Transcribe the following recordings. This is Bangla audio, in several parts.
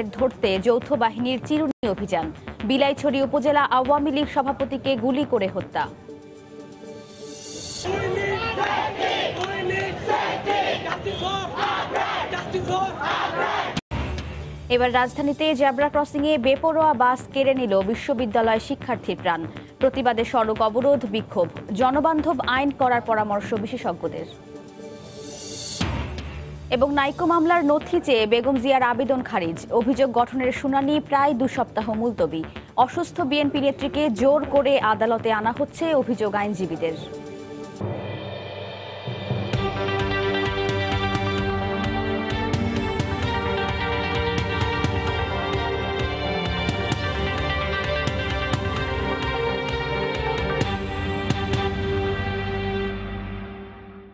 মাদকদের ধরতে যৌথ বাহিনীর চিরুনি অভিযান। বিলাইছড়ি উপজেলা আওয়ামী লীগ সভাপতিকে গুলি করে হত্যা। এবার রাজধানীতে জেব্রা ক্রসিংয়ে বেপরোয়া বাস কেড়ে নিল বিশ্ববিদ্যালয় শিক্ষার্থীর প্রাণ। প্রতিবাদে সড়ক অবরোধ, বিক্ষোভ। জনবান্ধব আইন করার পরামর্শ বিশেষজ্ঞদের। এবং নাইকো মামলার নথি চেয়ে বেগম জিয়ার আবেদন খারিজ। অভিযোগ গঠনের শুনানি প্রায় 2 সপ্তাহ মুলতবি। অসুস্থ বিএনপি নেত্রীকে জোর করে আদালতে আনা হচ্ছে, অভিযোগ আইনজীবীদের।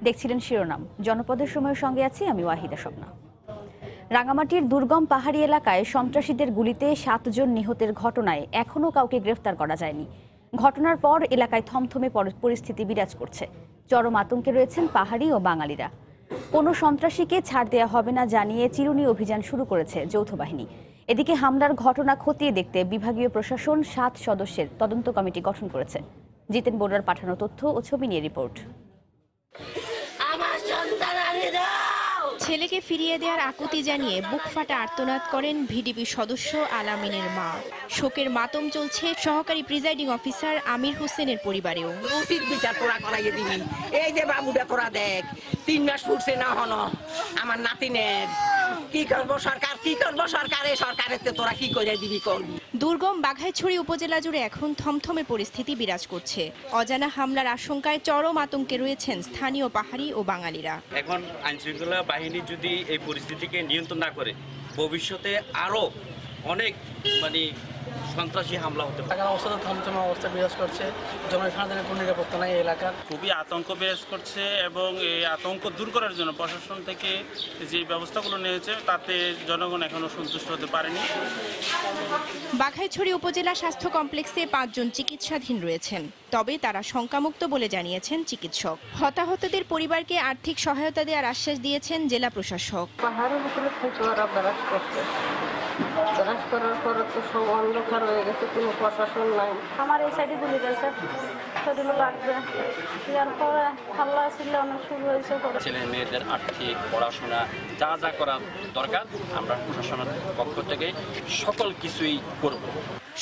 দেখছিলেন শিরোনাম। জনপদের সময়ের সঙ্গে আছি আমি ওয়াহিদা স্বপ্না। রাঙামাটির দুর্গম পাহাড়ি এলাকায় সন্ত্রাসীদের গুলিতে 7 জন নিহতের ঘটনায় এখনও কাউকে গ্রেফতার করা যায়নি। ঘটনার পর এলাকায় থমথমে পরিস্থিতি বিরাজ করছে। চরম আতঙ্কে রয়েছেন পাহাড়ি ও বাঙালিরা। কোনো সন্ত্রাসীকে ছাড় দেওয়া হবে না জানিয়ে চিরুনি অভিযান শুরু করেছে যৌথ বাহিনী। এদিকে হামলার ঘটনা খতিয়ে দেখতে বিভাগীয় প্রশাসন 7 সদস্যের তদন্ত কমিটি গঠন করেছে। জিতেন বড়ুয়ার পাঠানো তথ্য ও ছবি নিয়ে রিপোর্ট। ছেলেকে ফিরিয়ে দেওয়ার আকুতি জানিয়ে বুক ফাটা আর্তনাদ করেন ভিডিপি সদস্য আলামিনের মা। শোকের মাতম চলছে সহকারী প্রিজাইডিং অফিসার আমির হোসেনের পরিবারেও। উচিত বিচার তোরা করাইয়ে দিবি। এই যে বাবুটা তোরা দেখ 3 মাস ফুটছে না হনো আমার নাতিনের কি করবো সরকার, কি করবো সরকারে, সরকারের তোরা কি করে দিবি করবি। দুর্গম বাঘাইছড়ি উপজেলা জুড়ে এখন থমথমে পরিস্থিতি বিরাজ করছে। অজানা হামলার আশঙ্কায় চরম আতঙ্কে রয়েছেন স্থানীয় পাহাড়ি ও বাঙালিরা। এখন আইনশৃঙ্খলা বাহিনী যদি এই পরিস্থিতিকে নিয়ন্ত্রণ না করে ভবিষ্যতে আরো অনেক সন্ত্রাসী হামলা হতে পারে। অবস্থা থমথমে অবস্থা বিরাজ করছে। জনসাধারণের কোনো নিরাপত্তা নাই এলাকার। খুবই আতঙ্ক বিরাজ করছে এবং এই আতঙ্ক দূর করার জন্য প্রশাসন থেকে যে ব্যবস্থাগুলো নিয়েছে তাতে জনগণ এখনো সন্তুষ্ট হতে পারেনি। বাঘাইছড়ি উপজেলা স্বাস্থ্য কমপ্লেক্সে 5 জন চিকিৎসাধীন রয়েছেন। তবে তারা শঙ্কামুক্ত বলে জানিয়েছেন চিকিৎসক। হতাহতদের পরিবারকে আর্থিক সহায়তা দেওয়ার আশ্বাস দিয়েছেন জেলা প্রশাসক। পাহাড়ের উপরে থেকে ওরা ব্রাশ করছে। ব্রাশ করার পরে তো সব অন্ধকার হয়ে গেছে, কোনো প্রশাসন নাই। আমার এই সাইডে গুলি গেছে, শরীরে লাগবে। এরপরে হাল্লা ছিল অনেক শুরু হয়েছে। ছেলে মেয়েদের আর্থিক পড়াশোনা যা যা করা দরকার আমরা প্রশাসনের পক্ষ থেকে সকল কিছুই করব।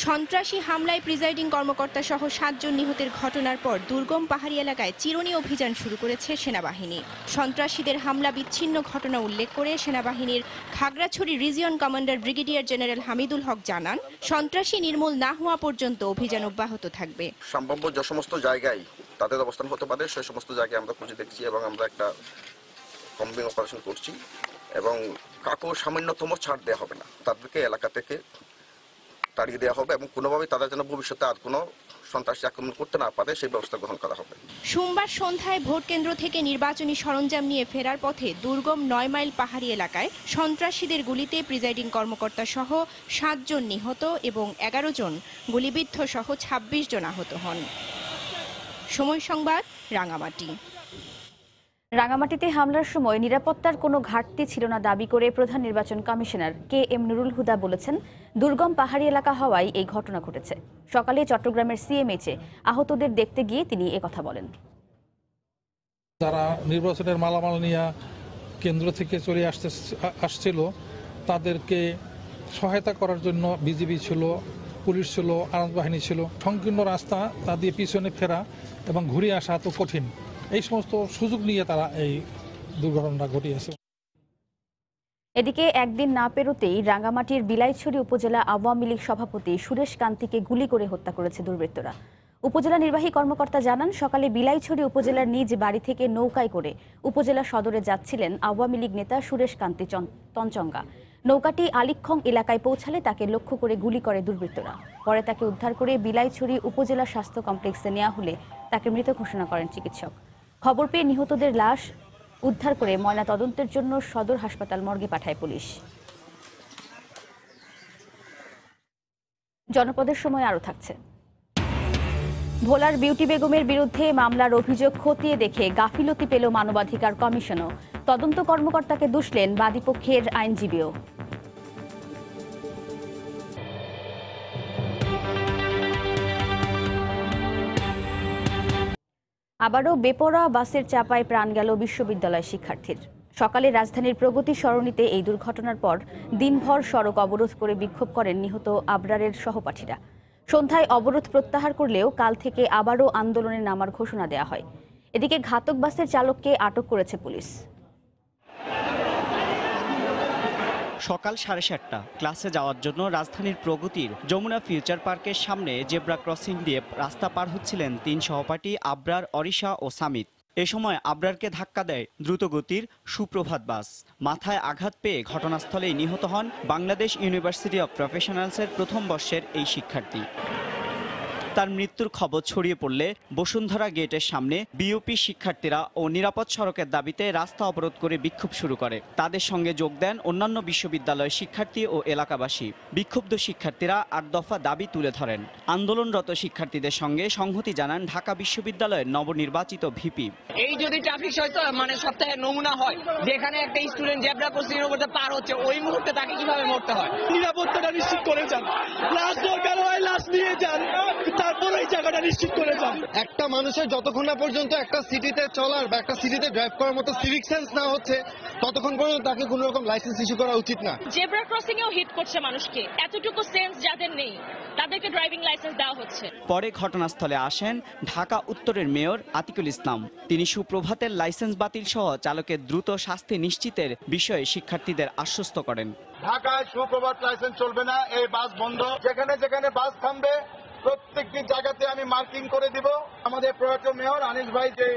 সন্ত্রাসী হামলায় প্রিজাইডিং কর্মকর্তা সহ 7 জন নিহতের ঘটনার পর দুর্গম পাহাড়ি এলাকায় চিরুনি অভিযান শুরু করেছে সেনাবাহিনী। সন্ত্রাসীদের হামলা বিচ্ছিন্ন ঘটনা উল্লেখ করে সেনাবাহিনীর Khagrachari region commander brigadier general Hamidul Haque জানান, সন্ত্রাসী নির্মূল না হওয়া পর্যন্ত অভিযান অব্যাহত থাকবে। সম্ভাব্য যে সমস্ত জায়গায় তাদের অবস্থান হতে পারে সেই সমস্ত জায়গায় আমরা খুঁজে দেখছি এবং আমরা একটা কম্বিং অপারেশন করছি এবং কাউকে সামান্যতম ছাড় দেওয়া হবে না। তাদেরকে এলাকা থেকে তাড়িয়ে দেওয়া হবে এবং কোনোভাবেই তাদের যেন ভবিষ্যতে আর কোনো সন্ত্রাসী আক্রমণ করতে না পারে সেই ব্যবস্থা গ্রহণ করা হবে। সোমবার সন্ধ্যায় ভোট কেন্দ্র থেকে নির্বাচনী সরঞ্জাম নিয়ে ফেরার পথে দুর্গম 9 মাইল পাহাড়ি এলাকায় সন্ত্রাসীদের গুলিতে প্রিজাইডিং কর্মকর্তা সহ 7 জন নিহত এবং 11 জন গুলিবিদ্ধ সহ 26 জন আহত হন। সময় সংবাদ, রাঙামাটি। রাঙামাটিতে হামলার সময় নিরাপত্তার কোনো ঘাটতি ছিল না দাবি করে প্রধান নির্বাচন কমিশনার KM নুরুল হুদা বলেছেন, দুর্গম পাহাড়ি এলাকা হওয়ায় এই ঘটনা ঘটেছে। সকালে চট্টগ্রামের CMH-এ আহতদের দেখতে গিয়ে তিনি একথা বলেন। যারা নির্বাচনের মালামাল নিয়ে কেন্দ্র থেকে চলে আসছিল তাদেরকে সহায়তা করার জন্য বিজিবি ছিল, পুলিশ ছিল, আনন্দ বাহিনী ছিল। সংকীর্ণ রাস্তা তা দিয়ে পিছনে ফেরা এবং ঘুরে আসা তো কঠিন। এই সমস্ত সুযোগ নিয়ে তারা এই দুর্ঘটনা ঘটিয়েছে। এদিকে একদিন না পেরোতেই রাঙ্গামাটির বিলাইছড়ি উপজেলা আওয়ামী লীগ সভাপতি সুরেশ কান্তিকে গুলি করে হত্যা করেছে দুর্বৃত্তরা। উপজেলা নির্বাহী কর্মকর্তা জানান, সকালে বিলাইছড়ি উপজেলার নিজ বাড়ি থেকে নৌকায় করে উপজেলা সদরে যাচ্ছিলেন আওয়ামী লীগ নেতা সুরেশ কান্তি তঞ্চঙ্গা। নৌকাটি আলিক্ষং এলাকায় পৌঁছালে তাকে লক্ষ্য করে গুলি করে দুর্বৃত্তরা। পরে তাকে উদ্ধার করে বিলাইছড়ি উপজেলা স্বাস্থ্য কমপ্লেক্সে নেওয়া হলে তাকে মৃত ঘোষণা করেন চিকিৎসক। খবর পেয়ে নিহতদের লাশ উদ্ধার করে ময়না তদন্তের জন্য সদর হাসপাতাল মর্গে পাঠায় পুলিশ। জনপদের সময় আরও থাকছে। ভোলার বিউটি বেগমের বিরুদ্ধে মামলার অভিযোগ খতিয়ে দেখে গাফিলতি পেল মানবাধিকার কমিশনও। তদন্ত কর্মকর্তাকে দুষলেন বাদীপক্ষের আইনজীবীও। আবারও বেপরোয়া বাসের চাপায় প্রাণ গেল বিশ্ববিদ্যালয় শিক্ষার্থীর। সকালে রাজধানীর প্রগতি সরণিতে এই দুর্ঘটনার পর দিনভর সড়ক অবরোধ করে বিক্ষোভ করেন নিহত আবরারের সহপাঠীরা। সন্ধ্যায় অবরোধ প্রত্যাহার করলেও কাল থেকে আবারও আন্দোলনে নামার ঘোষণা দেওয়া হয়। এদিকে ঘাতক বাসের চালককে আটক করেছে পুলিশ। সকাল 7:30টা ক্লাসে যাওয়ার জন্য রাজধানীর প্রগতির যমুনা ফিউচার পার্কের সামনে জেব্রা ক্রসিং দিয়ে রাস্তা পার হচ্ছিলেন 3 সহপাঠী আবরার, অরিশা ও সামিত। এ সময় আবরারকে ধাক্কা দেয় দ্রুতগতির সুপ্রভাত বাস। মাথায় আঘাত পেয়ে ঘটনাস্থলেই নিহত হন বাংলাদেশ ইউনিভার্সিটি অব প্রফেশনালসের প্রথম বর্ষের এই শিক্ষার্থী। তার মৃত্যুর খবর ছড়িয়ে পড়লে বসুন্ধরা গেটের সামনে বিইউপি শিক্ষার্থীরা ও নিরাপদ সড়কের দাবিতে রাস্তা অবরোধ করে বিক্ষোভ শুরু করে। তাদের সঙ্গে যোগ দেন অন্যান্য বিশ্ববিদ্যালয়ের শিক্ষার্থী ও এলাকাবাসী। বিক্ষুব্ধ শিক্ষার্থীরা 8 দফা দাবি তুলে ধরেন। আন্দোলনরত শিক্ষার্থীদের সঙ্গে সংহতি জানান ঢাকা বিশ্ববিদ্যালয়ের নবনির্বাচিত ভিপি। এই যদি ট্রাফিক সপ্তাহে নমুনা হয়, যেখানে একটা স্টুডেন্ট জেব্রা ক্রসিং এর মধ্যে পার হচ্ছে, ওই মুহূর্তে তাকে কিভাবে মরতে হয়? নিরাপত্তাটা নিশ্চিত করে যান, লাশ দরকার হয় লাশ নিয়ে যান, তারপর এই জায়গাটা নিশ্চিত করে যান। একটা মানুষের যতক্ষণ না পর্যন্ত একটা সিটিতে চলার বা একটা সিটিতে ড্রাইভ করার মতো সিভিক সেন্স না হচ্ছে, ততক্ষণ পর্যন্ত তাকে কোনো রকম লাইসেন্স ইস্যু করা উচিত না। জেব্রা ক্রসিং এও হিট করছে মানুষকে, এতটুকু সেন্স যাদের নেই তাদেরকে ড্রাইভিং লাইসেন্স দেওয়া হচ্ছে। পরে ঘটনাস্থলে আসেন ঢাকা উত্তরের মেয়র আতিকুল ইসলাম। তিনি সুপ্রভাতের লাইসেন্স বাতিল সহ চালকের দ্রুত শাস্তি নিশ্চিতের বিষয়ে শিক্ষার্থীদের আশ্বস্ত করেন। ঢাকায় সুপ্রভাত লাইসেন্স চলবে না, এই বাস বন্ধ। যেখানে যেখানে বাস থামবে প্রত্যেকটি জায়গাতে আমি মার্কিং করে দিব। আমাদের প্রয়াত মেয়র আনিস ভাই যে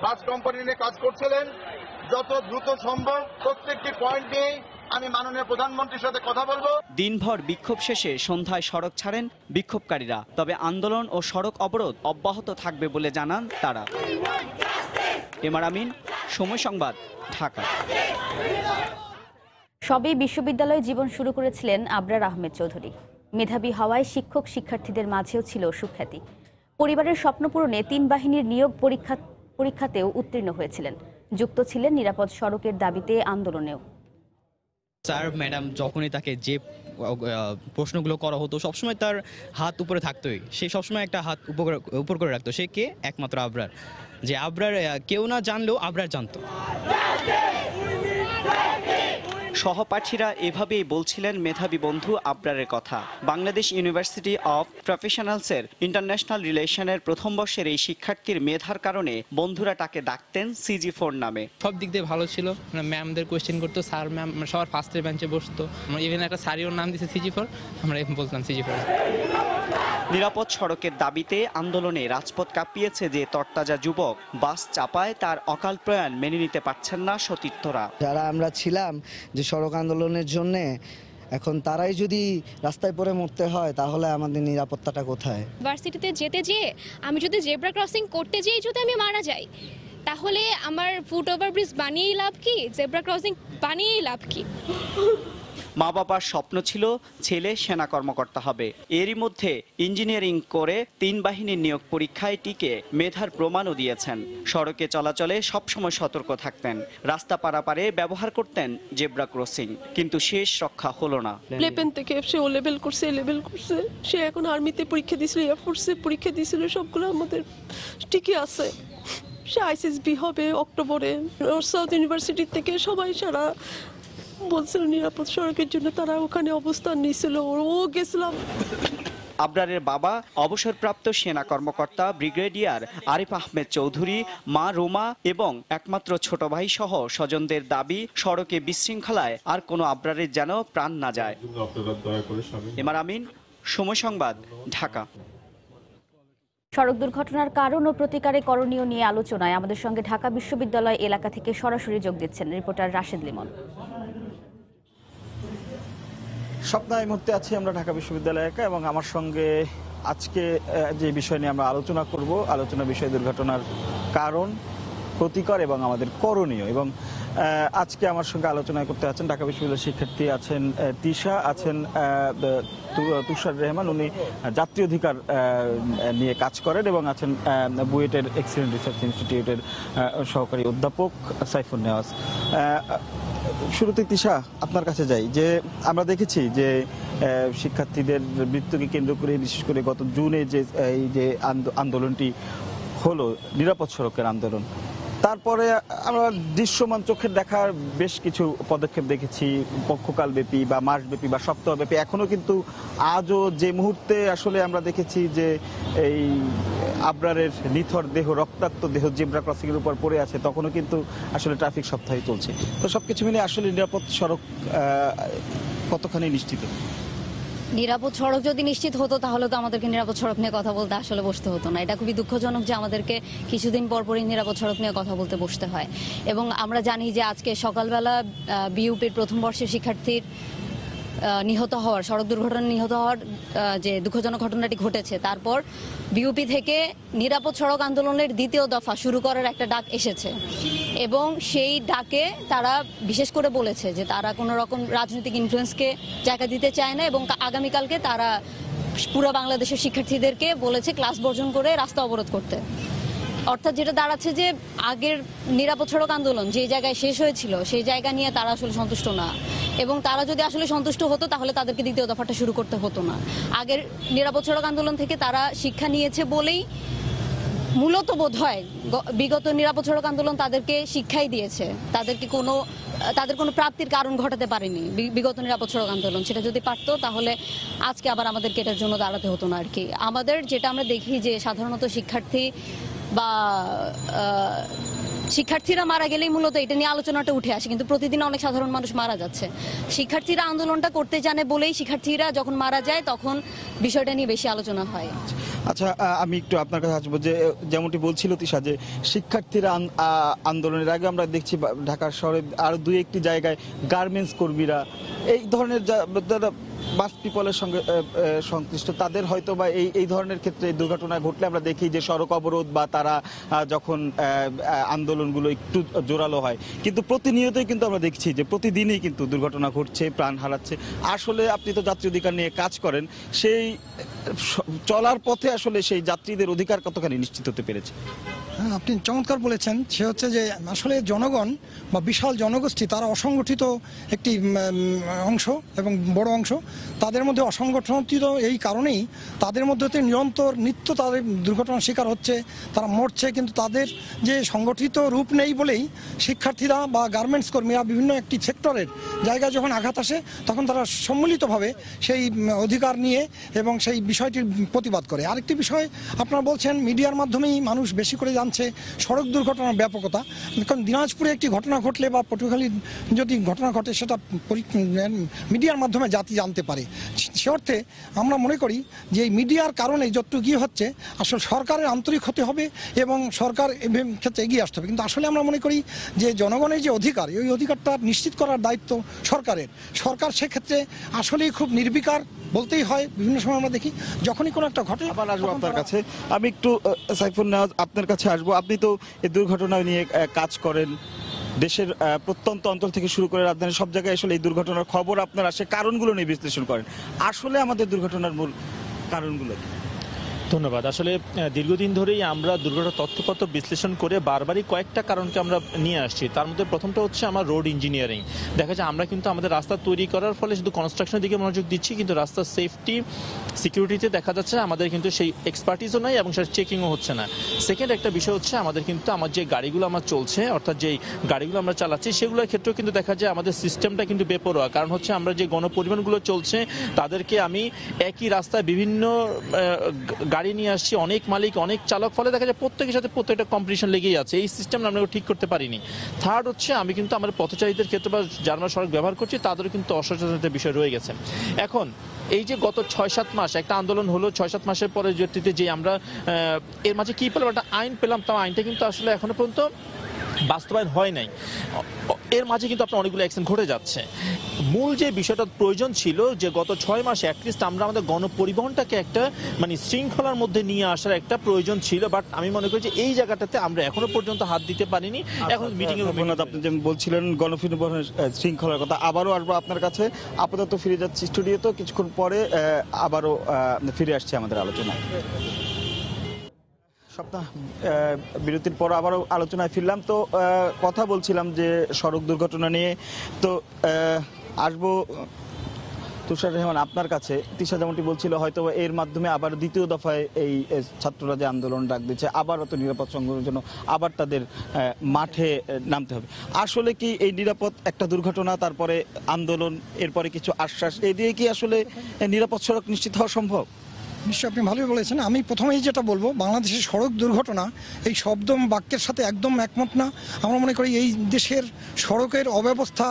বাস কোম্পানি নিয়ে কাজ করছিলেন, যত দ্রুত সম্ভব প্রত্যেকটি পয়েন্ট নিয়ে আমি মাননীয় প্রধানমন্ত্রীর সাথে কথা বলবো। দিনভর বিক্ষোভ শেষে সন্ধ্যায় সড়ক ছাড়েন বিক্ষোভকারীরা। তবে আন্দোলন ও সড়ক অবরোধ অব্যাহত থাকবে বলে জানান তারা। এমআর আমিন, সময় সংবাদ, ঢাকা। সবে বিশ্ববিদ্যালয়ে জীবন শুরু করেছিলেন আবরার আহমেদ চৌধুরী। মেধাবী হওয়ায় শিক্ষক শিক্ষার্থীদের মাঝেও ছিল সুখ্যাতি। পরিবারের স্বপ্ন পূরণে 3 বাহিনীর নিয়োগ পরীক্ষাতেও উত্তীর্ণ হয়েছিলেন। যুক্ত ছিলেন নিরাপদ সড়কের দাবিতে আন্দোলনেও। স্যার ম্যাডাম যখনই তাকে যে প্রশ্নগুলো করা হতো সবসময় তার হাত উপরে থাকতোই। সে সবসময় একটা হাত উপর করে রাখতো। সে কে? একমাত্র আবরার। যে আবরার কেউ না জানলেও আবরার জানতো। সহপাঠীরা এভাবেই বলছিলেন মেধাবী বন্ধু আবরারের কথা। বাংলাদেশ ইউনিভার্সিটি অব প্রফেশনালসের ইন্টারন্যাশনাল রিলেশনের প্রথম বর্ষের এই শিক্ষার্থীর মেধার কারণে বন্ধুরা তাকে ডাকতেন CG4 নামে। সব দিক দিয়ে ভালো ছিল। ম্যামদের কোয়েশ্চেন করতো, স্যার ম্যাম সবার ফার্স্টের বেঞ্চে বসতো। ইভেন একটা স্যারিও নাম দিয়েছে CG4, আমরা বলতাম CG4। নিরাপদ সড়কের দাবিতে আন্দোলনে রাজপথ কাঁপিয়েছে যে তরতাজা যুবক। বাস চাপায় তার অকাল প্রয়াণ মেনে নিতে পারছেন না সতীর্থরা। যারা আমরা ছিলাম যে সড়ক আন্দোলনের জন্য, এখন তারাই যদি রাস্তায় পড়ে মরতে হয়, তাহলে আমাদের নিরাপত্তাটা কোথায়? ভার্সিটিতে যেতে যেয়ে আমি যদি জেব্রা ক্রসিং করতে যেয়ে যদি আমি মারা যাই, তাহলে আমার ফুট ওভারব্রিজ বানিয়েই লাভ কি? জেব্রা ক্রসিং বানিয়েই লাভ কি? মা বাবার স্বপ্ন ছিল ছেলে সেনা কর্মকর্তা হবে। এরই মধ্যে ইঞ্জিনিয়ারিং করে 3 বাহিনীর নিয়োগ পরীক্ষায় টিকে মেধার প্রমাণও দিয়েছেন। সড়কে চলাচলে সবসময় সতর্ক থাকতেন। রাস্তা পারাপারে ব্যবহার করতেন জেব্রা ক্রসিং, কিন্তু শেষ রক্ষা হলো না। প্লেপেন থেকে সে ও লেভেল করছে, লেভেল করছে। সে এখন আর্মিতে পরীক্ষা দিয়েছিল, এয়ারফোর্সে পরীক্ষা দিয়েছিল, সবগুলো আমাদের টিকে আছে। সে ISSB হবে অক্টোবরে। সাউথ ইউনিভার্সিটি থেকে সবাই সারা বলছিল নিরাপদ সড়কের জন্য, তারা ওখানে অবস্থান নিয়েছিল, ও গেছিলাম। আবরারের বাবা অবসরপ্রাপ্ত সেনা কর্মকর্তা ব্রিগেডিয়ার আরিফ আহমেদ চৌধুরী, মা রোমা এবং একমাত্র ছোট ভাই সহ স্বজনদের দাবি, সড়কে বিশৃঙ্খলায় আর কোনো আবরারের যেন প্রাণ না যায়। এমআর আমিন, সময় সংবাদ, ঢাকা। সড়ক দুর্ঘটনার কারণ ও প্রতিকারে করণীয় নিয়ে আলোচনায় আমাদের সঙ্গে ঢাকা বিশ্ববিদ্যালয় এলাকা থেকে সরাসরি যোগ দিচ্ছেন রিপোর্টার রাশেদ লিমন। স্বপ্না, এই মুহূর্তে আছি আমরা ঢাকা বিশ্ববিদ্যালয় এলাকা, এবং আমার সঙ্গে আজকে যে বিষয় নিয়ে আমরা আলোচনা করব, আলোচনা বিষয় দুর্ঘটনার কারণ, প্রতিকার এবং আমাদের করণীয়। এবং আজকে আমার সঙ্গে আলোচনা করতে আছেন ঢাকা বিশ্ববিদ্যালয়ের শিক্ষার্থী, আছেন তিশা, আছেন তুষার রহমান, উনি যাত্রী অধিকার নিয়ে কাজ করেন, এবং আছেন বুয়েটের এক্সিলেন্ট রিসার্চ ইনস্টিটিউটের সহকারী অধ্যাপক সাইফুন নেওয়াজ। শুরুতে তিশা, আপনার কাছে যাই। যে আমরা দেখেছি যে শিক্ষার্থীদের মৃত্যুকে কেন্দ্র করে, বিশেষ করে গত জুনে যে এই যে আন্দোলনটি হলো নিরাপদ সড়কের আন্দোলন, তারপরে আমরা দৃশ্যমান চোখের দেখার বেশ কিছু পদক্ষেপ দেখেছি পক্ষকালব্যাপী বা মাসব্যাপী বা সপ্তাহব্যাপী। এখনো কিন্তু আজও যে মুহূর্তে আসলে আমরা দেখেছি যে এই আবরারের নিথর দেহ, রক্তাক্ত দেহ জেব্রা ক্রসিং এর উপর পড়ে আছে, তখনও কিন্তু আসলে ট্রাফিক সপ্তাহে চলছে। তো সবকিছু মিলে আসলে নিরাপদ সড়ক কতখানি নিশ্চিত? নিরাপদ সড়ক যদি নিশ্চিত হতো তাহলে তো আমাদেরকে নিরাপদ সড়ক নিয়ে কথা বলতে আসলে বসতে হতো না। এটা খুবই দুঃখজনক যে আমাদেরকে কিছুদিন পরপরই নিরাপদ সড়ক নিয়ে কথা বলতে বসতে হয়। এবং আমরা জানি যে আজকে সকালবেলা বিইউপির প্রথম বর্ষের শিক্ষার্থীর নিহত হওয়ার, সড়ক দুর্ঘটনায় নিহত হওয়ার যে দুঃখজনক ঘটনাটি ঘটেছে, তারপর বিইউপি থেকে নিরাপদ সড়ক আন্দোলনের দ্বিতীয় দফা শুরু করার একটা ডাক এসেছে এবং সেই ডাকে তারা বিশেষ করে বলেছে যে তারা কোনো রকম রাজনৈতিক ইনফ্লুয়েন্সকে জায়গা দিতে চায় না এবং আগামীকালকে তারা পুরো বাংলাদেশের শিক্ষার্থীদেরকে বলেছে ক্লাস বর্জন করে রাস্তা অবরোধ করতে। অর্থাৎ যেটা দাঁড়াচ্ছে যে আগের নিরাপদ সড়ক আন্দোলন যে জায়গায় শেষ হয়েছিল সেই জায়গা নিয়ে তারা আসলে সন্তুষ্ট না, এবং তারা যদি আসলে সন্তুষ্ট হতো তাহলে তাদেরকে দ্বিতীয় দফাটা শুরু করতে হতো না। আগের নিরাপদ সড়ক আন্দোলন থেকে তারা শিক্ষা নিয়েছে বলেই মূলত বোধ হয় বিগত নিরাপদ সড়ক আন্দোলন তাদেরকে শিক্ষাই দিয়েছে, তাদের কোনো প্রাপ্তির কারণ ঘটাতে পারেনি বিগত নিরাপদ সড়ক আন্দোলন। সেটা যদি পারতো তাহলে আজকে আবার আমাদেরকে এটার জন্য দাঁড়াতে হতো না আর কি। আমাদের যেটা আমরা দেখি যে সাধারণত শিক্ষার্থী বা শিক্ষার্থীরা মারা গেলেই মূলত এটা নিয়ে আলোচনাটা উঠে আসে, কিন্তু প্রতিদিন অনেক সাধারণ মানুষ মারা যাচ্ছে। শিক্ষার্থীরা আন্দোলনটা করতে জানে বলেই শিক্ষার্থীরা যখন মারা যায় তখন বিষয়টা নিয়ে বেশি আলোচনা হয়। আচ্ছা, আমি একটু আপনার কাছে আসবো যে যেমনটি বলছিল তিশা যে শিক্ষার্থীরা আন্দোলনের আগে আমরা দেখছি ঢাকার শহরে আরো দুই একটি জায়গায় গার্মেন্টস কর্মীরা এই ধরনের বাস পিপলের সঙ্গে সংশ্লিষ্ট তাদের হয়তো বা এই ধরনের ক্ষেত্রে দুর্ঘটনা ঘটলে আমরা দেখি যে সড়ক অবরোধ বা তারা যখন আন্দোলনগুলো একটু জোরালো হয়, কিন্তু প্রতিনিয়তই কিন্তু আমরা দেখছি যে প্রতিদিনই কিন্তু দুর্ঘটনা ঘটছে, প্রাণ হারাচ্ছে। আসলে আপনি তো যাত্রী অধিকার নিয়ে কাজ করেন, সেই চলার পথে আসলে সেই যাত্রীদের অধিকার কতখানি নিশ্চিত হতে পেরেছে? আপনি চমৎকার বলেছেন। সে হচ্ছে যে আসলে জনগণ বা বিশাল জনগোষ্ঠী তারা অসংগঠিত একটি অংশ এবং বড় অংশ। তাদের মধ্যে অসংগঠিত এই কারণেই তাদের মধ্যে নিরন্তর নিত্য তাদের দুর্ঘটনার শিকার হচ্ছে, তারা মরছে, কিন্তু তাদের যে সংগঠিত রূপ নেই বলেই শিক্ষার্থীরা বা গার্মেন্টস কর্মীরা বিভিন্ন একটি সেক্টরের জায়গায় যখন আঘাত আসে তখন তারা সম্মিলিতভাবে সেই অধিকার নিয়ে এবং সেই বিষয়টির প্রতিবাদ করে। আরেকটি বিষয় আপনারা বলছেন মিডিয়ার মাধ্যমেই মানুষ বেশি করে জানছে সড়ক দুর্ঘটনার ব্যাপকতা। কারণ দিনাজপুরে একটি ঘটনা ঘটলে বা পটুয়াখালী যদি ঘটনা ঘটে সেটা মিডিয়ার মাধ্যমে জাতি জানতে পারে। সে অর্থে আমরা মনে করি যে এই মিডিয়ার কারণে যতটুকু গিয়ে হচ্ছে আসলে সরকারের আন্তরিক হতে হবে এবং সরকার ক্ষেত্রে এগিয়ে আসতে হবে। কিন্তু আসলে আমরা মনে করি যে জনগণের যে অধিকার, এই অধিকারটা নিশ্চিত করার দায়িত্ব সরকারের। সরকার সেক্ষেত্রে আসলেই খুব নির্বিকার বলতেই হয়। বিভিন্ন সময় আমরা দেখি যখনই কোনো একটা ঘটনা। আবার আসবো আপনার কাছে, আমি একটু সাইফুল নেওয়াজ আপনার কাছে আসবো। আপনি তো এই দুর্ঘটনা নিয়ে কাজ করেন, দেশের প্রত্যন্ত অঞ্চল থেকে শুরু করে রাজধানীর সব জায়গায় আসলে এই দুর্ঘটনার খবর আপনার আসে, কারণগুলো নিয়ে বিশ্লেষণ করেন। আসলে আমাদের দুর্ঘটনার মূল কারণগুলো কি? ধন্যবাদ। আসলে দীর্ঘদিন ধরেই আমরা দুর্ঘটনার তথ্যপত্র বিশ্লেষণ করে বারবারই কয়েকটা কারণকে আমরা নিয়ে আসছি। তার মধ্যে প্রথমটা হচ্ছে আমার রোড ইঞ্জিনিয়ারিং। দেখা যায় আমরা কিন্তু আমাদের রাস্তা তৈরি করার ফলে শুধু কনস্ট্রাকশনের দিকে মনোযোগ দিচ্ছি, কিন্তু রাস্তার সেফটি সিকিউরিটিতে দেখা যাচ্ছে আমাদের কিন্তু সেই এক্সপার্টিসও নাই এবং সেটা চেকিংও হচ্ছে না। সেকেন্ড একটা বিষয় হচ্ছে আমাদের কিন্তু আমার যে গাড়িগুলো আমার চলছে, অর্থাৎ যেই গাড়িগুলো আমরা চালাচ্ছি সেগুলোর ক্ষেত্রেও কিন্তু দেখা যায় আমাদের সিস্টেমটা কিন্তু বেপরোয়া। কারণ হচ্ছে আমরা যে গণপরিবহনগুলো চলছে তাদেরকে আমি একই রাস্তায় বিভিন্ন গাড়ি নিয়ে আসছি, অনেক মালিক অনেক চালক, ফলে দেখা যায় প্রত্যেকের সাথে প্রত্যেকটা কম্পিটিশন লেগেই আছে। এই সিস্টেম আমরা ঠিক করতে পারিনি। থার্ড হচ্ছে আমি কিন্তু আমার পথচারীদের ক্ষেত্রে বা যারা আমরা সড়ক ব্যবহার করছি তাদেরও কিন্তু অসচেতনতার বিষয় রয়ে গেছে। এখন এই যে গত 6-7 মাস একটা আন্দোলন হলো, 6-7 মাসের পরে যে আমরা এর মাঝে কি পেলাম, একটা আইন পেলাম, তাও আইনটা কিন্তু আসলে এখনো পর্যন্ত বাস্তবায়ন হয় নাই। এর মাঝে কিন্তু আপনার অনেকগুলো অ্যাকশন ঘটে যাচ্ছে। মূল যে বিষয়টা প্রয়োজন ছিল যে গত 6 মাসে অ্যাটলিস্ট আমরা আমাদের গণপরিবহনটাকে একটা শৃঙ্খলার মধ্যে নিয়ে আসার একটা প্রয়োজন ছিল, বাট আমি মনে করি যে এই জায়গাটাতে আমরা এখনো পর্যন্ত হাত দিতে পারিনি। এখন মিটিং এর আপনি যেমন বলছিলেন গণপরিবহনের শৃঙ্খলার কথা, আবারও আসবো আপনার কাছে। আপাতত ফিরে যাচ্ছি স্টুডিওতে, কিছুক্ষণ পরে আবারও ফিরে আসছি আমাদের আলোচনায়। সপ্তাহ বিরতির পর আবারও আলোচনায় ফিরলাম। তো কথা বলছিলাম যে সড়ক দুর্ঘটনা নিয়ে। তো আসবো তুষার রহমান, আপনার কাছে তিশা যেমনটি বলছিল হয়তো এর মাধ্যমে আবার দ্বিতীয় দফায় এই ছাত্ররা যে আন্দোলন ডাক দিচ্ছে আবার অত নিরাপদ সংগ্রহের জন্য আবার তাদের মাঠে নামতে হবে। আসলে কি এই নিরাপদ একটা দুর্ঘটনা, তারপরে আন্দোলন, এরপরে কিছু আশ্বাস, এই দিয়ে কি আসলে নিরাপদ সড়ক নিশ্চিত হওয়া সম্ভব? নিশ্চয়ই, আপনি ভালোই বলেছেন। আমি প্রথমেই যেটা বলবো, বাংলাদেশের সড়ক দুর্ঘটনা এই শব্দ বাক্যের সাথে একদম একমত না। আমরা মনে করি এই দেশের সড়কের অব্যবস্থা,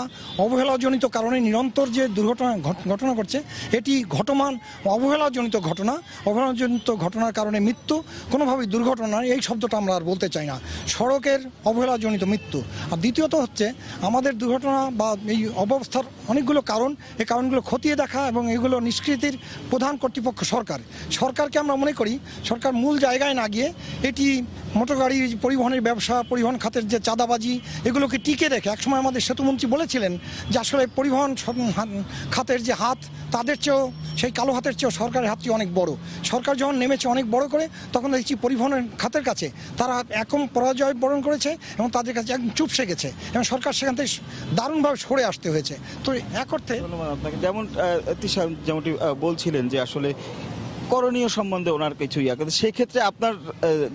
অবহেলাজনিত কারণে নিরন্তর যে ঘটনা ঘটছে, এটি ঘটমান অবহেলাজনিত ঘটনা। অবহেলাজনিত ঘটনার কারণে মৃত্যু, কোনোভাবেই দুর্ঘটনা এই শব্দটা আমরা আর বলতে চাই না। সড়কের অবহেলাজনিত মৃত্যু। আর দ্বিতীয়ত হচ্ছে আমাদের দুর্ঘটনা বা এই অব্যবস্থার অনেকগুলো কারণ, এই কারণগুলো খতিয়ে দেখা এবং এগুলো নিষ্কৃতির প্রধান কর্তৃপক্ষ সরকার। সরকারকে আমরা মনে করি সরকার মূল জায়গায় না গিয়ে এটি মোটর গাড়ি পরিবহনের ব্যবসা, পরিবহন খাতের যে চাঁদাবাজি, এগুলোকে টিকে রেখে, একসময় আমাদের সেতুমন্ত্রী বলেছিলেন যে আসলে পরিবহন খাতের যে হাত, তাদের চেয়েও, সেই কালো হাতের চেয়েও সরকারের হাতটি অনেক বড়। সরকার যখন নেমেছে অনেক বড় করে, তখন দেখছি পরিবহনের খাতের কাছে তারা একদম পরাজয় বরণ করেছে এবং তাদের কাছে একদম চুপসে গেছে এবং সরকার সেখান থেকে দারুণভাবে সরে আসতে হয়েছে। তো এক অর্থে ধন্যবাদ আপনাকে। যেমন তিশা যেমনটি বলছিলেন যে আসলে করণীয় সম্বন্ধে ওনার কিছু সেই ক্ষেত্রে আপনার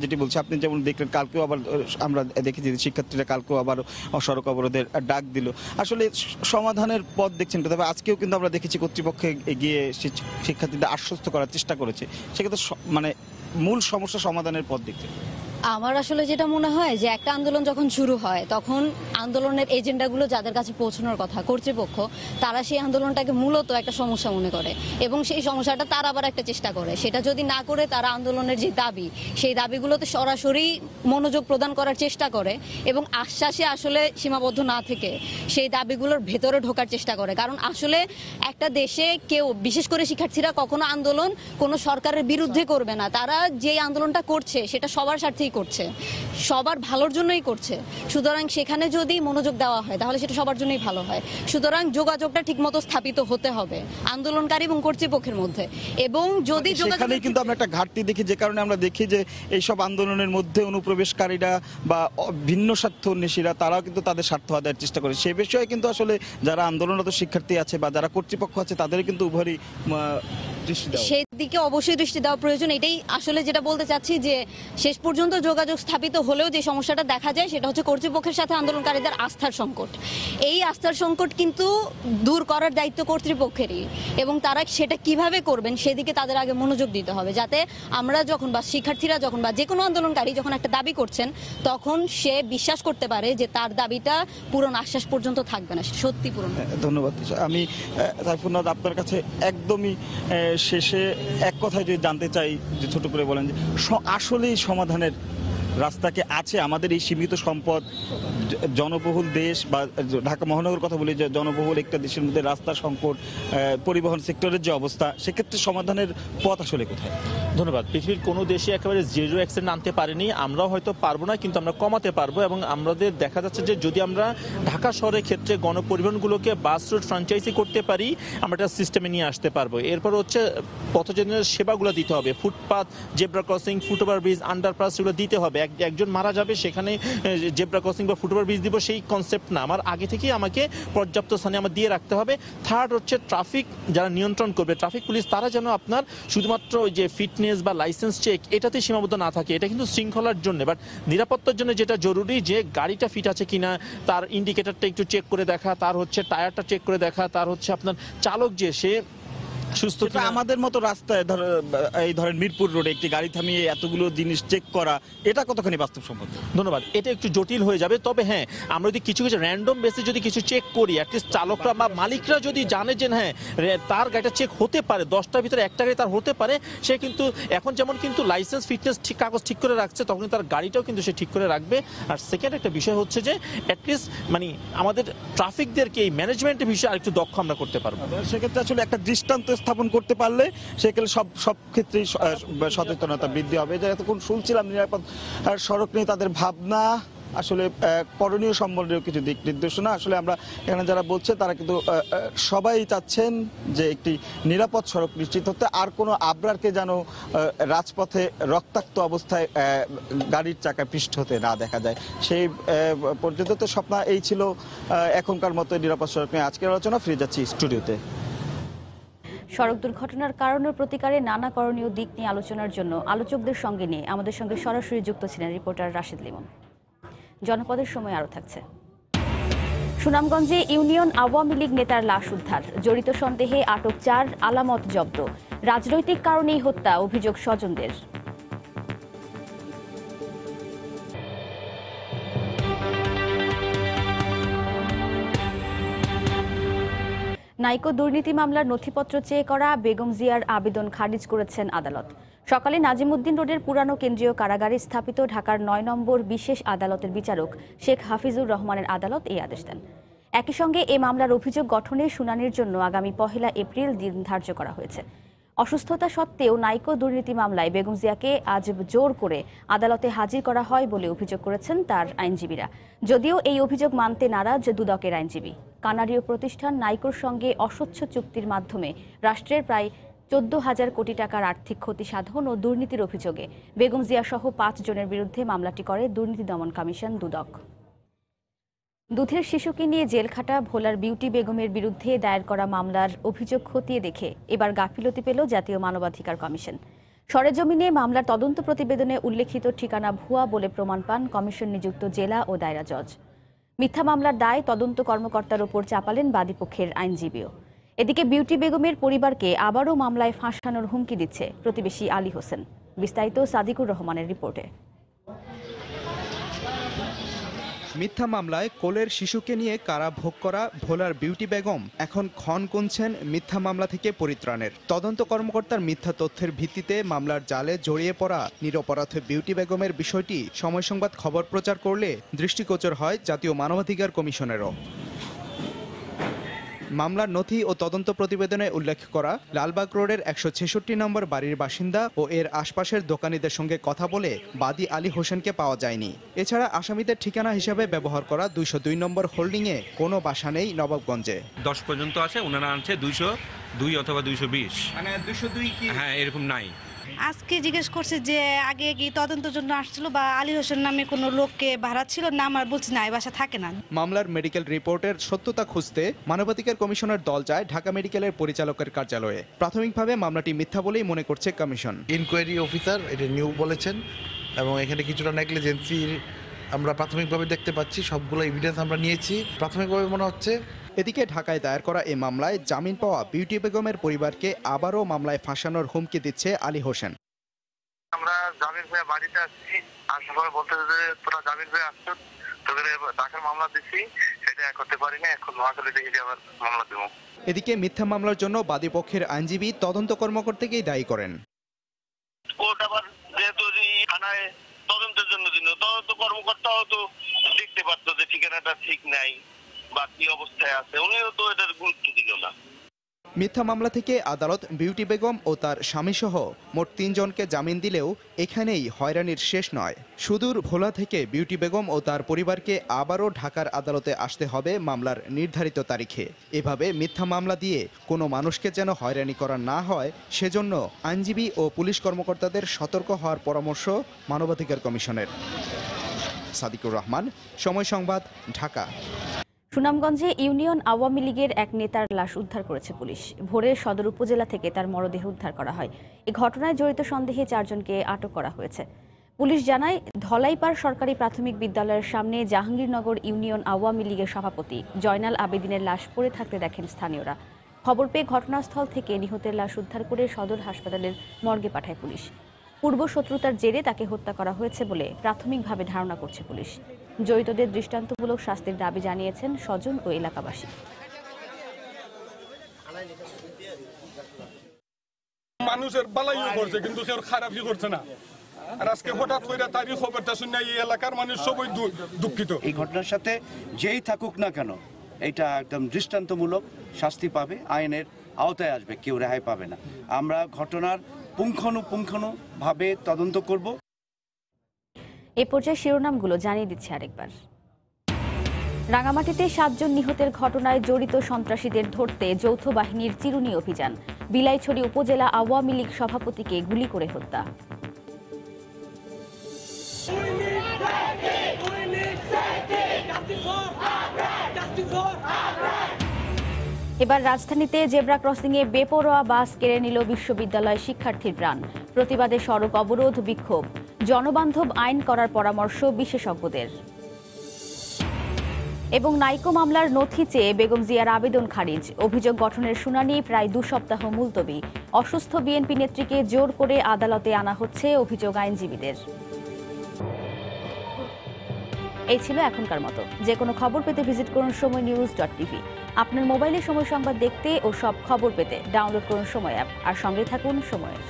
যেটি বলছে, আপনি যেমন দেখলেন কালকেও আবার আমরা দেখেছি শিক্ষার্থীরা কালকেও আবার সড়ক অবরোধের ডাক দিল। আসলে সমাধানের পথ দেখছেন, তবে আজকেও কিন্তু আমরা দেখেছি কর্তৃপক্ষে গিয়ে শিক্ষার্থীদের আশ্বস্ত করার চেষ্টা করেছে। সেক্ষেত্রে মানে মূল সমস্যা সমাধানের পথ দেখছেন? আমার আসলে যেটা মনে হয় যে একটা আন্দোলন যখন শুরু হয় তখন আন্দোলনের এজেন্ডাগুলো যাদের কাছে পৌঁছানোর কথা, কর্তৃপক্ষ, তারা সেই আন্দোলনটাকে মূলত একটা সমস্যা মনে করে এবং সেই সমস্যাটা তারা আবার একটা চেষ্টা করে। সেটা যদি না করে তারা আন্দোলনের যে দাবি, সেই দাবিগুলোতে সরাসরি মনোযোগ প্রদান করার চেষ্টা করে এবং আশ্বাসে আসলে সীমাবদ্ধ না থেকে সেই দাবিগুলোর ভেতরে ঢোকার চেষ্টা করে। কারণ আসলে একটা দেশে কেউ, বিশেষ করে শিক্ষার্থীরা, কখনো আন্দোলন কোনো সরকারের বিরুদ্ধে করবে না। তারা যে আন্দোলনটা করছে সেটা সবার স্বার্থে করছে, সবার ভালোর জন্যই করছে। সুতরাং সেখানে যদি মনোযোগ দেওয়া হয় তাহলে সেটা সবার জন্যই ভালো হয়। সুতরাং যোগাযোগটা ঠিকমতো স্থাপিত হতে হবে আন্দোলনকারী এবং কর্তৃপক্ষের মধ্যে। এবং যদি সেখানে কিন্তু আমরা একটা ঘাটতি দেখি, যে কারণে আমরা দেখি যে এইসব আন্দোলনের মধ্যে অনুপ্রবেশকারীরা বা ভিন্ন স্বার্থন্বেষীরা তারাও কিন্তু তাদের স্বার্থ আদায়ের চেষ্টা করে। সে বিষয়ে কিন্তু আসলে যারা আন্দোলনরত শিক্ষার্থী আছে বা যারা কর্তৃপক্ষ আছে তাদের কিন্তু উভয়ই সেদিকে অবশ্যই দৃষ্টি দেওয়া প্রয়োজন। এটাই আসলে যেটা বলতে চাচ্ছি, যে শেষ পর্যন্ত যোগাযোগ স্থাপিত হলেও যে সমস্যাটা দেখা যায় সেটা হচ্ছে কর্তৃপক্ষের সাথে আন্দোলনকারীদের আস্থার সংকট। এই আস্থার সংকট কিন্তু দূর করার দায়িত্ব কর্তৃপক্ষেরই এবং তারা সেটা কিভাবে করবেন সেদিকে তাদের আগে মনোযোগ দিতে হবে, যাতে আমরা যখন বা শিক্ষার্থীরা যখন বা যে কোনো আন্দোলনকারী যখন একটা দাবি করছেন তখন সে বিশ্বাস করতে পারে যে তার দাবিটা পূরণ আশ্বাস পর্যন্ত থাকবে না, সত্যি পূরণ। ধন্যবাদ। আমি সাইফুন্নাথ আপনার কাছে একদমই শেষে এক কথায় যদি জানতে চাই, যে ছোট করে বলেন যে আসলেই সমাধানের রাস্তাকে আছে আমাদের এই সীমিত সম্পদ, জনবহুল দেশ বা ঢাকা মহানগর কথা বলি, যে জনবহুল একটা দেশের মধ্যে রাস্তা সংকট, পরিবহন সেক্টরের যে অবস্থা, সেক্ষেত্রে সমাধানের পথ আসলে কোথায়? ধন্যবাদ। পৃথিবীর কোনো দেশে একেবারে জিরো অ্যাক্সিডেন্ট আনতে পারেনি, আমরাও হয়তো পারবো না, কিন্তু আমরা কমাতে পারবো। এবং আমাদের দেখা যাচ্ছে যে যদি আমরা ঢাকা শহরের ক্ষেত্রে গণপরিবহনগুলোকে বাস রুট ফ্র্যাঞ্চাইজি করতে পারি, আমরা একটা সিস্টেমে নিয়ে আসতে পারবো। এরপর হচ্ছে পথচারীদের সেবাগুলো দিতে হবে, footpath, zebra crossing, foot over bridge, underpass, এগুলো দিতে হবে। একজন মারা যাবে সেখানে জেব্রা ক্রসিং বা ফুটওভার ব্রিজ দিব সেই কনসেপ্ট না, আমার আগে থেকেই আমাকে পর্যাপ্ত স্থানে আমার দিয়ে রাখতে হবে। থার্ড হচ্ছে ট্রাফিক যারা নিয়ন্ত্রণ করবে, ট্রাফিক পুলিশ, তারা যেন আপনার শুধুমাত্র ওই যে ফিটনেস বা লাইসেন্স চেক এটাতে সীমাবদ্ধ না থাকে। এটা কিন্তু শৃঙ্খলার জন্য, বাট নিরাপত্তার জন্য যেটা জরুরি যে গাড়িটা ফিট আছে কিনা, তার ইন্ডিকেটরটা একটু চেক করে দেখা, তার হচ্ছে টায়ারটা চেক করে দেখা, তার হচ্ছে আপনার চালক যে সে সুস্থ। আমাদের মতো রাস্তায় এই ধরেন মিরপুর রোডে একটি গাড়ি থামিয়ে এতগুলো জিনিস চেক করা, এটা কতখানি বাস্তবসম্মত? ধন্যবাদ। এটা একটু জটিল হয়ে যাবে, তবে হ্যাঁ আমরা যদি কিছু কিছু র্যান্ডম বেসে যদি কিছু চেক করি, অ্যাটলিস্ট চালকরা বা মালিকরা যদি জানে যে হ্যাঁ তার গাড়িটা চেক হতে পারে, 10টার ভিতরে একটা গাড়ি তার হতে পারে, সে কিন্তু এখন যেমন কিন্তু লাইসেন্স ফিটনেস ঠিক কাগজ ঠিক করে রাখছে, তখন তার গাড়িটাও কিন্তু সে ঠিক করে রাখবে। আর সেকেন্ড একটা বিষয় হচ্ছে যে অ্যাটলিস্ট মানে আমাদের ট্রাফিকদেরকে এই ম্যানেজমেন্টের বিষয়ে আরেকটু দক্ষ আমরা করতে পারবো। সেক্ষেত্রে আসলে একটা দৃষ্টান্ত স্থাপন করতে পারলে সেক্ষেত্রে সব ক্ষেত্রেই সচেতনতা বৃদ্ধি হবে। যে এতক্ষণ শুনছিলাম নিরাপদ সড়ক নিয়ে তাদের ভাবনা, আসলে করণীয় সম্বন্ধীয় কিছু দিক নির্দেশনা। আসলে আমরা এখানে যারা বলছে তারা কিন্তু সবাই চাচ্ছেন যে একটি নিরাপদ সড়ক নিশ্চিত হতে, আর কোনো আবরারকে যেন রাজপথে রক্তাক্ত অবস্থায় গাড়ির চাকায় পৃষ্ঠ হতে না দেখা যায়। সেই পর্যন্ত তো স্বপ্ন এই ছিল এখনকার মতো নিরাপদ সড়ক নিয়ে আজকের আলোচনা। ফিরে যাচ্ছি স্টুডিওতে। সড়ক দুর্ঘটনার কারণ ও প্রতিকারে নানা করণীয় দিক নিয়ে আলোচনার জন্য আলোচকদের সঙ্গে নিয়ে আমাদের সঙ্গে সরাসরি যুক্ত ছিলেন রিপোর্টার রাশেদ লিমন। জনপদের সময় আরও থাকছে। সুনামগঞ্জে ইউনিয়ন আওয়ামী লীগ নেতার লাশ উদ্ধার, জড়িত সন্দেহে আটক 4, আলামত জব্দ। রাজনৈতিক কারণেই হত্যা, অভিযোগ স্বজনদের। নাইকো দুর্নীতি মামলার নথিপত্র চেয়ে করা বেগম জিয়ার আবেদন খারিজ করেছেন আদালত। সকালে নাজিমউদ্দিন রোডের পুরানো কেন্দ্রীয় কারাগারে স্থাপিত ঢাকার 9 নম্বর বিশেষ আদালতের বিচারক শেখ হাফিজুর রহমানের আদালত এই আদেশ দেন। একই সঙ্গে এ মামলার অভিযোগ গঠনের শুনানির জন্য আগামী 1 এপ্রিল দিন ধার্য করা হয়েছে। অসুস্থতা সত্ত্বেও নাইকো দুর্নীতি মামলায় বেগম জিয়াকে আজ জোর করে আদালতে হাজির করা হয় বলে অভিযোগ করেছেন তার আইনজীবীরা। যদিও এই অভিযোগ মানতে নারাজ দুদকের আইনজীবী। কানাডীয় প্রতিষ্ঠান নাইকোর সঙ্গে অস্বচ্ছ চুক্তির মাধ্যমে রাষ্ট্রের প্রায় 14,000 কোটি টাকার আর্থিক ক্ষতি সাধন ও দুর্নীতির অভিযোগে বেগম জিয়া সহ 5 জনের বিরুদ্ধে মামলাটি করে দুর্নীতি দমন কমিশন দুদক। দুধের শিশুকে নিয়ে জেলখাটা ভোলার বিউটি বেগমের বিরুদ্ধে দায়ের করা মামলার অভিযোগ খতিয়ে দেখে এবার গাফিলতি পেল জাতীয় মানবাধিকার কমিশন। সরেজমিনে মামলার তদন্ত প্রতিবেদনে উল্লেখিত ঠিকানা ভুয়া বলে প্রমাণ পান কমিশন নিযুক্ত জেলা ও দায়রা জজ। মিথ্যা মামলার দায় তদন্ত কর্মকর্তার ওপর চাপালেন বাদীপক্ষের আইনজীবীও। এদিকে বিউটি বেগমের পরিবারকে আবারও মামলায় ফাঁসানোর হুমকি দিচ্ছে প্রতিবেশী আলী হোসেন। বিস্তারিত সাদিকুর রহমানের রিপোর্টে। মিথ্যা মামলায় কোলের শিশুকে নিয়ে কারাভোগ করা ভোলার বিউটি বেগম এখন ক্ষণ গুনছেন মিথ্যা মামলা থেকে পরিত্রাণের। তদন্ত কর্মকর্তার মিথ্যা তথ্যের ভিত্তিতে মামলার জালে জড়িয়ে পড়া নিরপরাধ বিউটি বেগমের বিষয়টি সময় সংবাদ খবর প্রচার করলে দৃষ্টিগোচর হয় জাতীয় মানবাধিকার কমিশনেরও। মামলার নথি ও তদন্ত প্রতিবেদনে উল্লেখ করা লালবাগ রোডের 166 নম্বর বাড়ির বাসিন্দা ও এর আশপাশের দোকানীদের সঙ্গে কথা বলে বাদী আলী হোসেনকে পাওয়া যায়নি। এছাড়া আসামিদের ঠিকানা হিসেবে ব্যবহার করা 202 নম্বর হোল্ডিংয়ে কোনো বাসা নেই নবাবগঞ্জে। 10 পর্যন্ত আছে, ওনারা আনছে 202 অথবা 220, মানে 202 কি? হ্যাঁ, এরকম নাই। আজকে জিজ্ঞেস করছে যে আগে কি তদন্তের জন্য আসছিল বা আলী হোসেন নামে কোনো লোককে ভাড়া ছিল না, আমার বলছি না, এই বাসা থাকে না। মামলার মেডিকেল রিপোর্টের সত্যতা খুঁজতে মানবাধিকার কমিশনের দল যায় ঢাকা মেডিকেলের পরিচালকের কার্যালয়ে। প্রাথমিকভাবে মামলাটি মিথ্যা বলেই মনে করছে কমিশন। ইনকোয়ারি অফিসার এটা নিউ বলেছেন এবং এখানে কিছুটা নেগলিজেন্সি আমরা প্রাথমিকভাবে দেখতে পাচ্ছি। সবগুলো এভিডেন্স আমরা নিয়েছি, প্রাথমিকভাবে মনে হচ্ছে। এদিকে ঢাকায় দায়ের করা এই মামলায় জামিন পাওয়া বিউটি বেগমের পরিবারকে আবারও মামলায় ফাঁসানোর হুমকি দিচ্ছে আলী হোসেন। আমরা জামিন হয়ে বাড়িতে আসছি, আসার পরে বলতে যে তোরা জামিন হয়ে আসছো, তোদের ঢাকার মামলা দিচ্ছি, সেটা করতে পারি না, এখন নোয়াখালী থেকে আবার মামলা দেবো। এদিকে মিথ্যা মামলার জন্য বাদীপক্ষের আইনজীবী তদন্ত কর্মকর্তাকেই দায়ী করেন। কোর্ট আবার যেহেতু থানায় তদন্তের জন্য দিল, তদন্ত কর্মকর্তাও তো দেখতে পারতো যে ঠিকানাটা ঠিক নাই বা কি অবস্থায় আছে, উনিও তো এটার গুরুত্ব দিল না। মিথ্যা মামলা থেকে আদালত বিউটি বেগম ও তার স্বামীসহ মোট 3 জনকে জামিন দিলেও এখানেই হয়রানির শেষ নয়। সুদূর ভোলা থেকে বিউটি বেগম ও তার পরিবারকে আবারও ঢাকার আদালতে আসতে হবে মামলার নির্ধারিত তারিখে। এভাবে মিথ্যা মামলা দিয়ে কোনো মানুষকে যেন হয়রানি করা না হয়, সেজন্য আইনজীবী ও পুলিশ কর্মকর্তাদের সতর্ক হওয়ার পরামর্শ মানবাধিকার কমিশনের। সাদিকুর রহমান, সময় সংবাদ, ঢাকা। সুনামগঞ্জে ইউনিয়ন আওয়ামী লীগের এক নেতার লাশ উদ্ধার করেছে পুলিশ। ভোরে সদর উপজেলা থেকে তার মরদেহ উদ্ধার করা হয়। এই ঘটনায় জড়িত সন্দেহে 4 জনকে আটক করা হয়েছে। পুলিশ জানায়, ধলাইপাড় সরকারি প্রাথমিক বিদ্যালয়ের সামনে জাহাঙ্গীরনগর ইউনিয়ন আওয়ামী লীগের সভাপতি জয়নাল আবেদিনের লাশ পড়ে থাকতে দেখেন স্থানীয়রা। খবর পেয়ে ঘটনাস্থল থেকে নিহতের লাশ উদ্ধার করে সদর হাসপাতালের মর্গে পাঠায় পুলিশ। পূর্ব শত্রুতার জেরে তাকে হত্যা করা হয়েছে বলে প্রাথমিকভাবে ধারণা করছে পুলিশ। জড়িতদের দৃষ্টান্তমূলক শাস্তির দাবি জানিয়েছেন স্বজন ও এলাকাবাসী। মানুষের বালাইও করছে, কিন্তু সে খারাপই করছে না। আর আজকে হঠাৎ করে তারই খবরটা শুনে এই এলাকার মানুষ সবাই দুঃখিত। এই ঘটনার সাথে যেই থাকুক না কেন, এটা একদম দৃষ্টান্তমূলক শাস্তি পাবে, আইনের আওতায় আসবে, কেউ রেহাই পাবে না। আমরা ঘটনার পুঙ্খানুপুঙ্খানুভাবে তদন্ত করব। এ পর্যায়ে শিরোনামগুলো জানিয়ে দিচ্ছে আরেকবার। রাঙামাটিতে 7 জন নিহতের ঘটনায় জড়িত সন্ত্রাসীদের ধরতে যৌথ বাহিনীর চিরুনি অভিযান। বিলাইছড়ি উপজেলা আওয়ামী লীগ সভাপতিকে গুলি করে হত্যা। এবার রাজধানীতে জেব্রা ক্রসিংয়ে বেপরোয়া বাস কেড়ে নিল বিশ্ববিদ্যালয় শিক্ষার্থীর প্রাণ। প্রতিবাদে সড়ক অবরোধ, বিক্ষোভ। জনবান্ধব আইন করার পরামর্শ বিশেষজ্ঞদের। এবং নাইকো মামলার নথি চেয়ে বেগম জিয়ার আবেদন খারিজ। অভিযোগ গঠনের শুনানি প্রায় 2 সপ্তাহ মুলতবি। অসুস্থ বিএনপি নেত্রীকে জোর করে আদালতে আনা হচ্ছে, অভিযোগ আইনজীবীদের। এই ছিল এখনকার মতো। যে কোনো খবর পেতে ভিজিট করুন সময়নিউজ.tv। আপনার মোবাইলে সময় সংবাদ দেখতে ও সব খবর পেতে ডাউনলোড করুন সময় অ্যাপ। আর সঙ্গে থাকুন সময়ের।